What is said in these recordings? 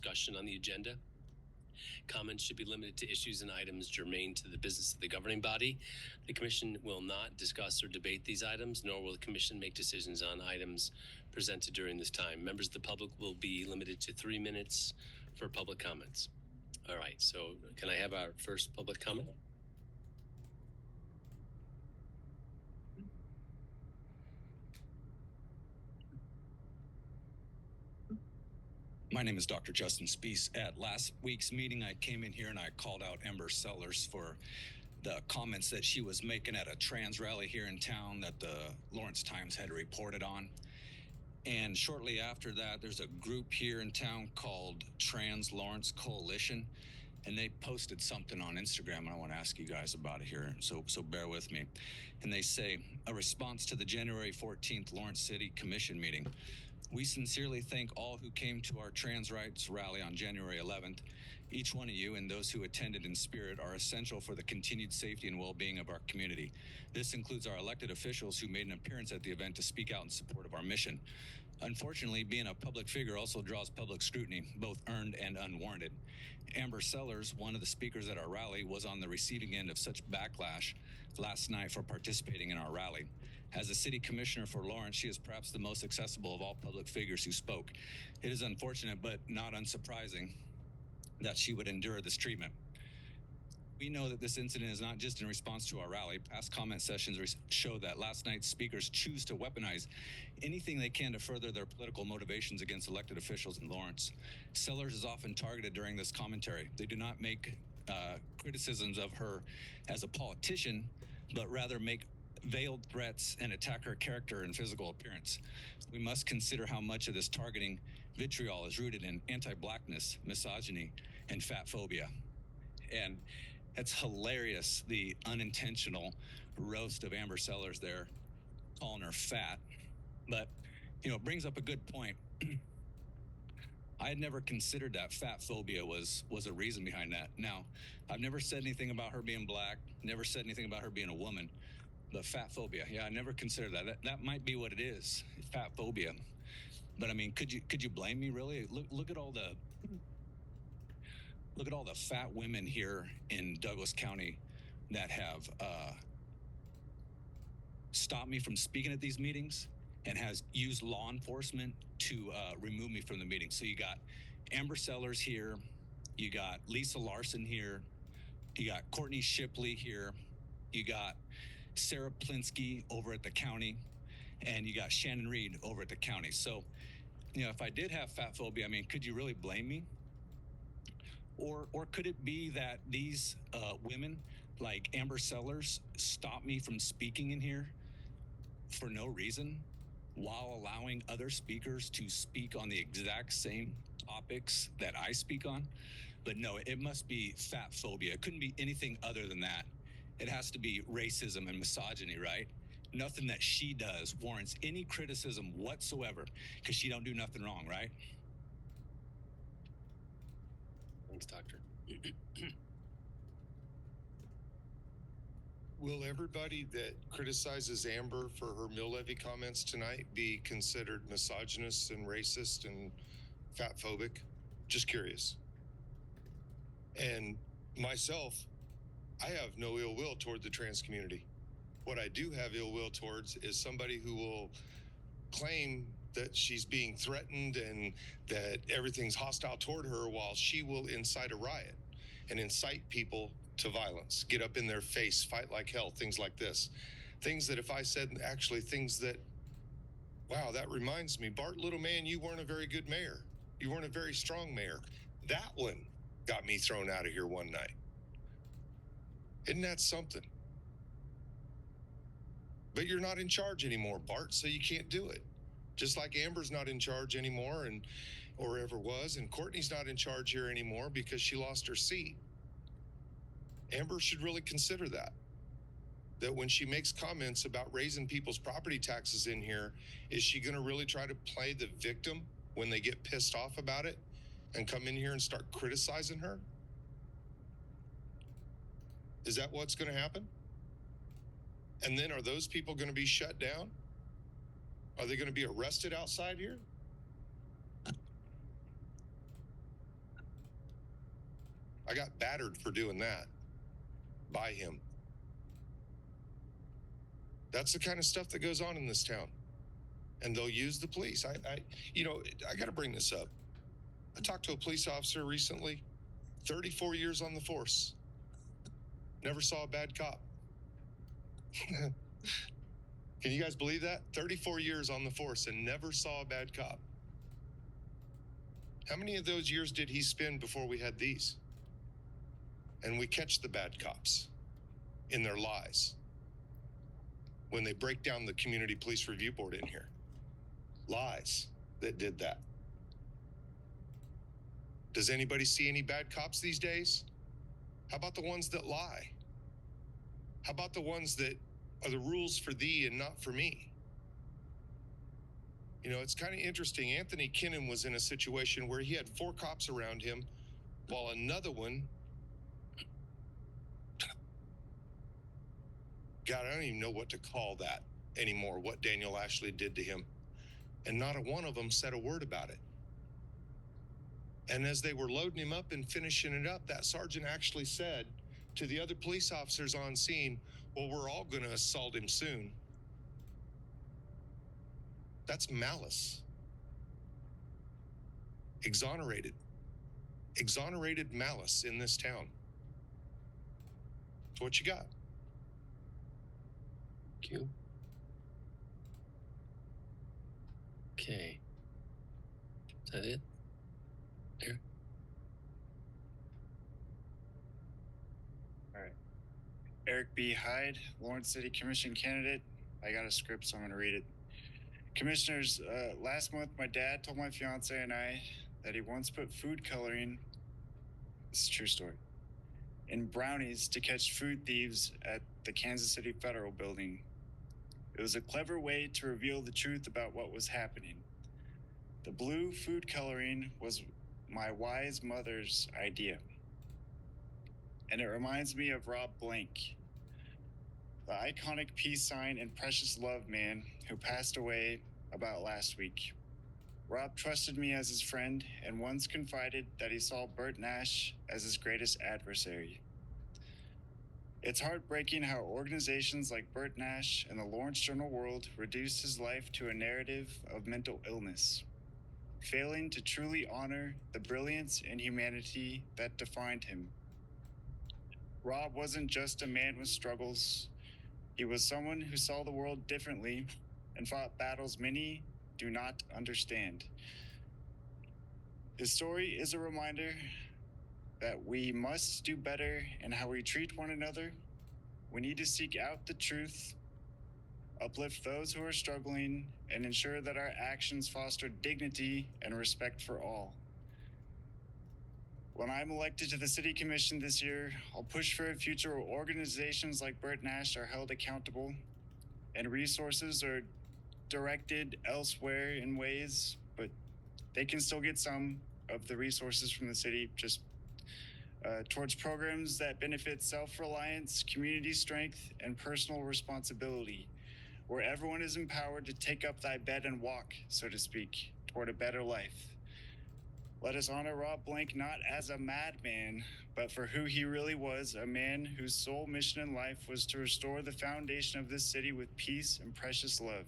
discussion on the agenda. Comments should be limited to issues and items germane to the business of the governing body. The commission will not discuss or debate these items, nor will the commission make decisions on items presented during this time. Members of the public will be limited to 3 minutes for public comments. All right, so can I have our first public comment? My name is Dr. Justin Spees. At last week's meeting, I came in here and I called out Amber Sellers for the comments that she was making at a trans rally here in town that the Lawrence Times had reported on. And shortly after that, there's a group here in town called Trans Lawrence Coalition, and they posted something on Instagram, and I want to ask you guys about it here, so bear with me. And they say, a response to the January 14th Lawrence City Commission meeting. We sincerely thank all who came to our trans rights rally on January 11th. Each one of you and those who attended in spirit are essential for the continued safety and well-being of our community. This includes our elected officials who made an appearance at the event to speak out in support of our mission. Unfortunately, being a public figure also draws public scrutiny, both earned and unwarranted. Amber Sellers, one of the speakers at our rally, was on the receiving end of such backlash last night for participating in our rally. As a city commissioner for Lawrence, she is perhaps the most accessible of all public figures who spoke. It is unfortunate, but not unsurprising, that she would endure this treatment. We know that this incident is not just in response to our rally. Past comment sessions show that last night's speakers choose to weaponize anything they can to further their political motivations against elected officials in Lawrence. Sellers is often targeted during this commentary. They do not make criticisms of her as a politician, but rather make veiled threats and attack her character and physical appearance. We must consider how much of this targeting vitriol is rooted in anti-blackness, misogyny, and fat phobia. And it's hilarious, the unintentional roast of Amber Sellers there, calling her fat. But, it brings up a good point. I had never considered that fat phobia was a reason behind that. Now, I've never said anything about her being black, never said anything about her being a woman. The fat phobia, I never considered that. That might be what it is, fat phobia. But I mean, could you blame me really? Look at all the fat women here in Douglas County that have stopped me from speaking at these meetings and has used law enforcement to remove me from the meeting. So you got Amber Sellers here, you got Lisa Larson here, you got Courtney Shipley here, you got Sarah Plinsky over at the county, and you got Shannon Reed over at the county. So, if I did have fat phobia, I mean, could you really blame me? Or could it be that these women, like Amber Sellers, stop me from speaking in here for no reason, while allowing other speakers to speak on the exact same topics that I speak on? But no, it must be fat phobia. It couldn't be anything other than that. It has to be racism and misogyny, right? Nothing that she does warrants any criticism whatsoever, because she don't do nothing wrong, right? Thanks, Doctor. Will everybody that criticizes Amber for her mill levy comments tonight be considered misogynist and racist and fat phobic? Just curious. And myself, I have no ill will toward the trans community. What I do have ill will towards is somebody who will claim that she's being threatened and that everything's hostile toward her, while she will incite a riot and incite people to violence, get up in their face, fight like hell, things like this. Things that if I said, actually things that, wow, that reminds me, Bart, little man, you weren't a very good mayor. You weren't a very strong mayor. That one got me thrown out of here one night. Isn't that something? But you're not in charge anymore, Bart, so you can't do it. Just like Amber's not in charge anymore, or ever was, and Courtney's not in charge here anymore because she lost her seat. Amber should really consider that when she makes comments about raising people's property taxes in here, is she going to really try to play the victim when they get pissed off about it and come in here and start criticizing her? Is that what's going to happen? And then are those people going to be shut down? Are they going to be arrested outside here? I got battered for doing that by him. That's the kind of stuff that goes on in this town. And they'll use the police. I got to bring this up. I talked to a police officer recently, 34 years on the force. Never saw a bad cop. Can you guys believe that? 34 years on the force and never saw a bad cop. How many of those years did he spend before we had these? And we catch the bad cops in their lies when they break down the community police review board in here. Lies that did that. Does anybody see any bad cops these days? How about the ones that lie? How about the ones that are the rules for thee and not for me? You know, it's kind of interesting. Anthony Kinnan was in a situation where he had 4 cops around him, while another one, God, I don't even know what to call that anymore, what Daniel Ashley did to him. And not a one of them said a word about it. And as they were loading him up and finishing it up, that sergeant actually said to the other police officers on scene, well, we're all going to assault him soon. That's malice. Exonerated malice in this town. That's what you got. Thank you. Okay. Is that it? There. All right. Eric B Hyde, Lawrence City Commission candidate. I got a script, so I'm going to read it. Commissioners, last month my dad told my fiance and I that he once put food coloring, this is a true story, in brownies to catch food thieves at the Kansas City Federal Building. It was a clever way to reveal the truth about what was happening. The blue food coloring was my wise mother's idea. And it reminds me of Rob Blank, the iconic peace sign and precious love man who passed away about last week. Rob trusted me as his friend and once confided that he saw Bert Nash as his greatest adversary. It's heartbreaking how organizations like Bert Nash and the Lawrence Journal World reduced his life to a narrative of mental illness, failing to truly honor the brilliance and humanity that defined him. Rob wasn't just a man with struggles. He was someone who saw the world differently and fought battles many do not understand. His story is a reminder that we must do better in how we treat one another. We need to seek out the truth, uplift those who are struggling, and ensure that our actions foster dignity and respect for all. When I'm elected to the City Commission this year, I'll push for a future where organizations like Bert Nash are held accountable and resources are directed elsewhere in ways, but they can still get some of the resources from the city just towards programs that benefit self-reliance, community strength, and personal responsibility, where everyone is empowered to take up thy bed and walk, so to speak, toward a better life. Let us honor Rob Blank not as a madman, but for who he really was, a man whose sole mission in life was to restore the foundation of this city with peace and precious love.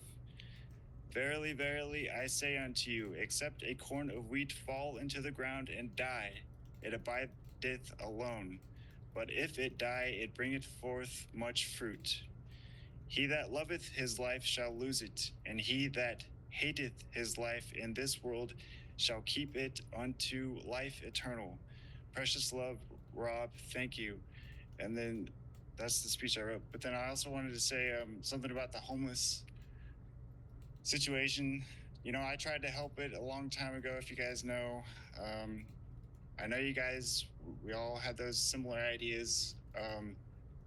Verily, verily, I say unto you, except a corn of wheat fall into the ground and die, it abideth alone. But if it die, it bringeth forth much fruit. He that loveth his life shall lose it, and he that hateth his life in this world shall keep it unto life eternal. Precious love, Rob, thank you. And then that's the speech I wrote. But then I also wanted to say something about the homeless situation. You know, I tried to help it a long time ago, if you guys know. I know you guys, we all had those similar ideas,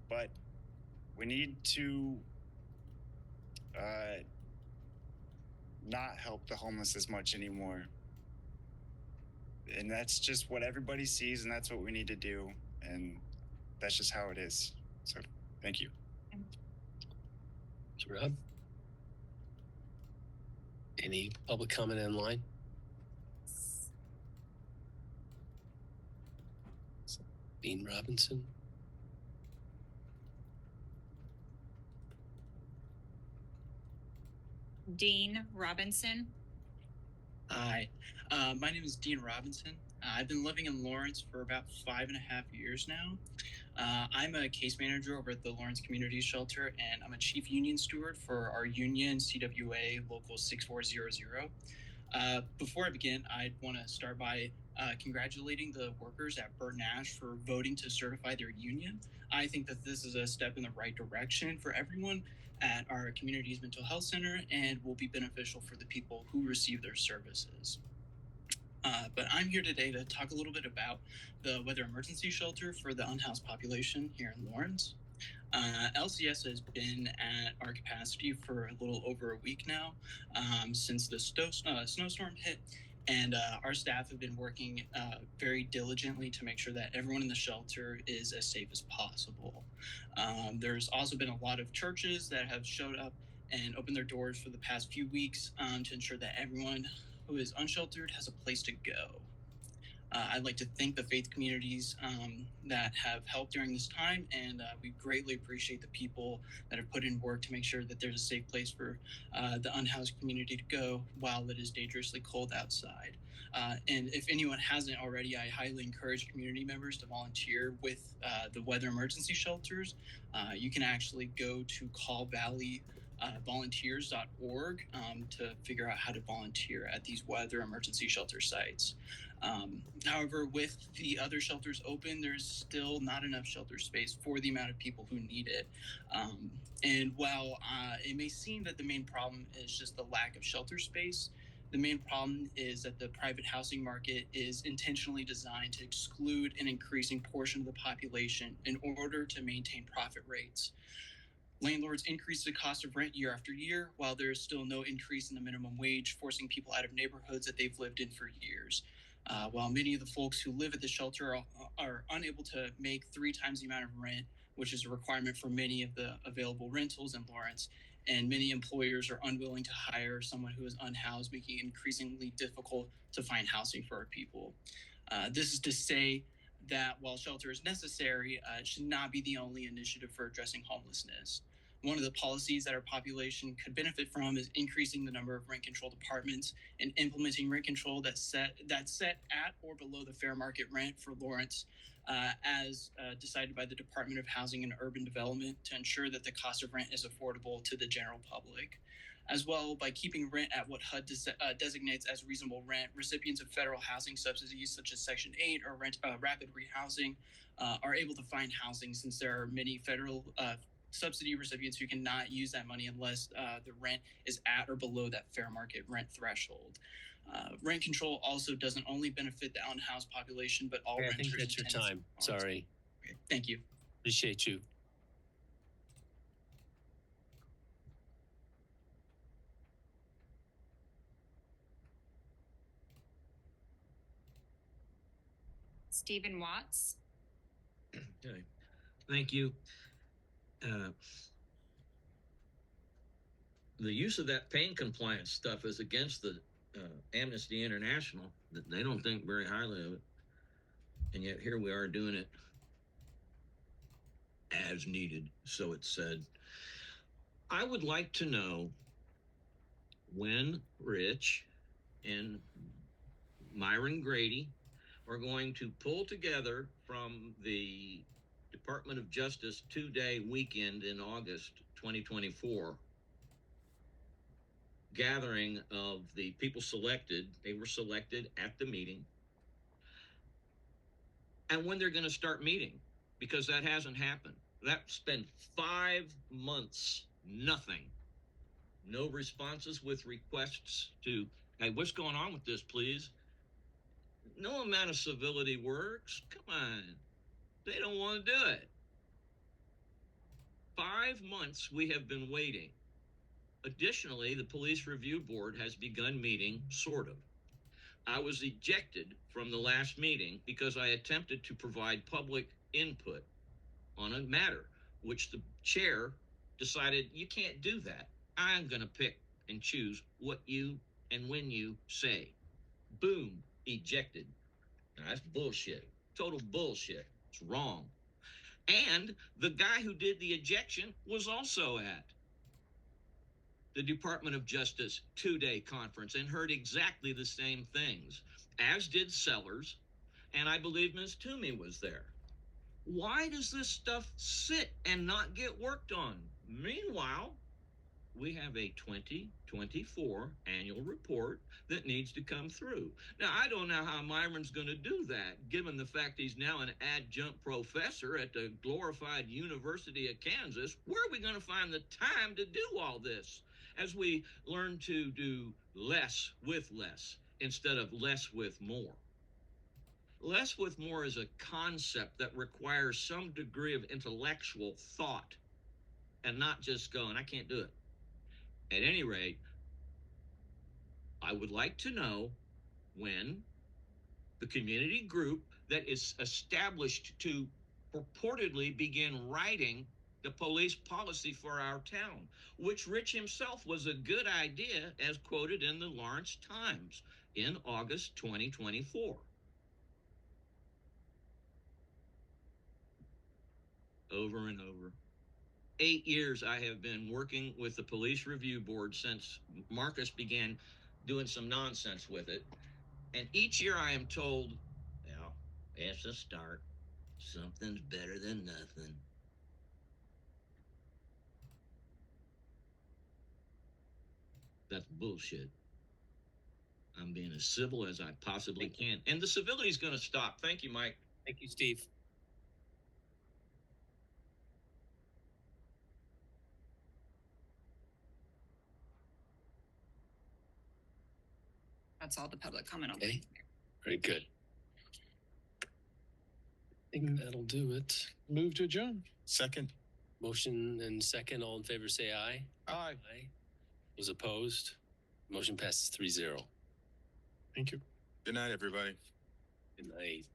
but we need to not help the homeless as much anymore. And that's just what everybody sees, and that's what we need to do. And that's just how it is. So, thank you. So, Rob? Any public comment online? Dean Robinson. Dean Robinson. Hi, my name is Dean Robinson. I've been living in Lawrence for about 5.5 years now. I'm a case manager over at the Lawrence Community Shelter, and I'm a chief union steward for our union, CWA Local 6400. Before I begin, I'd want to start by congratulating the workers at Burt Nash for voting to certify their union. I think that this is a step in the right direction for everyone at our community's mental health center and will be beneficial for the people who receive their services. But I'm here today to talk a little bit about the weather emergency shelter for the unhoused population here in Lawrence. LCS has been at our capacity for a little over a week now, since the snowstorm hit, and our staff have been working very diligently to make sure that everyone in the shelter is as safe as possible. There's also been a lot of churches that have showed up and opened their doors for the past few weeks to ensure that everyone who is unsheltered has a place to go. I'd like to thank the faith communities that have helped during this time, and we greatly appreciate the people that have put in work to make sure that there's a safe place for the unhoused community to go while it is dangerously cold outside. And if anyone hasn't already, I highly encourage community members to volunteer with the weather emergency shelters. You can actually go to callvalleyvolunteers.org to figure out how to volunteer at these weather emergency shelter sites. However, with the other shelters open, there's still not enough shelter space for the amount of people who need it. And while it may seem that the main problem is just the lack of shelter space, the main problem is that the private housing market is intentionally designed to exclude an increasing portion of the population in order to maintain profit rates. Landlords increase the cost of rent year after year, while there is still no increase in the minimum wage, forcing people out of neighborhoods that they've lived in for years. While many of the folks who live at the shelter are unable to make 3 times the amount of rent, which is a requirement for many of the available rentals in Lawrence, and many employers are unwilling to hire someone who is unhoused, making it increasingly difficult to find housing for our people. This is to say that while shelter is necessary, it should not be the only initiative for addressing homelessness. One of the policies that our population could benefit from is increasing the number of rent-controlled apartments and implementing rent control that's set at or below the fair market rent for Lawrence, as decided by the Department of Housing and Urban Development, to ensure that the cost of rent is affordable to the general public. As well, by keeping rent at what HUD designates as reasonable rent, recipients of federal housing subsidies such as Section 8 or rapid rehousing are able to find housing, since there are many federal subsidy recipients who cannot use that money unless the rent is at or below that fair market rent threshold. Rent control also doesn't only benefit the unhoused population, but all I renters. think that's your time. Sorry. Okay, thank you. Appreciate you. Stephen Watts. Okay. Thank you. The use of that pain compliance stuff is against the Amnesty International. They don't think very highly of it. And yet here we are doing it as needed, so it's said. I would like to know when Rich and Myron Grady are going to pull together from the Department of Justice 2-day weekend in August 2024 gathering of the people selected. They were selected at the meeting, and when they're going to start meeting, because that hasn't happened. That's been 5 months, nothing. No responses with requests to, hey, what's going on with this, please? No amount of civility works. Come on. They don't want to do it. 5 months we have been waiting. Additionally, the Police Review Board has begun meeting, sort of. I was ejected from the last meeting because I attempted to provide public input on a matter, which the chair decided you can't do that. I'm going to pick and choose what you and when you say. Boom, ejected. Now, that's bullshit. Total bullshit. It's wrong. And the guy who did the ejection was also at the Department of Justice 2-day conference and heard exactly the same things, as did Sellers, and I believe Ms. Toomey was there. Why does this stuff sit and not get worked on? Meanwhile, we have a 2024 annual report that needs to come through. Now, I don't know how Myron's going to do that, given the fact he's now an adjunct professor at the glorified University of Kansas. Where are we going to find the time to do all this as we learn to do less with less instead of less with more? Less with more is a concept that requires some degree of intellectual thought and not just going, I can't do it. At any rate, I would like to know when the community group that is established to purportedly begin writing the police policy for our town, which Rich himself was a good idea, as quoted in the Lawrence Times in August 2024. Over and over. 8 years I have been working with the Police Review Board since Marcus began doing some nonsense with it. And each year I am told, well, it's a start. Something's better than nothing. That's bullshit. I'm being as civil as I possibly can. And the civility is going to stop. Thank you, Mike. Thank you, Steve. That's all the public comment on. Okay. Very good. I think that'll do it. Move to adjourn. Second. Motion and second. All in favor, say aye. Aye. Aye. Was opposed? Motion passes 3-0. Thank you. Good night, everybody. Good night.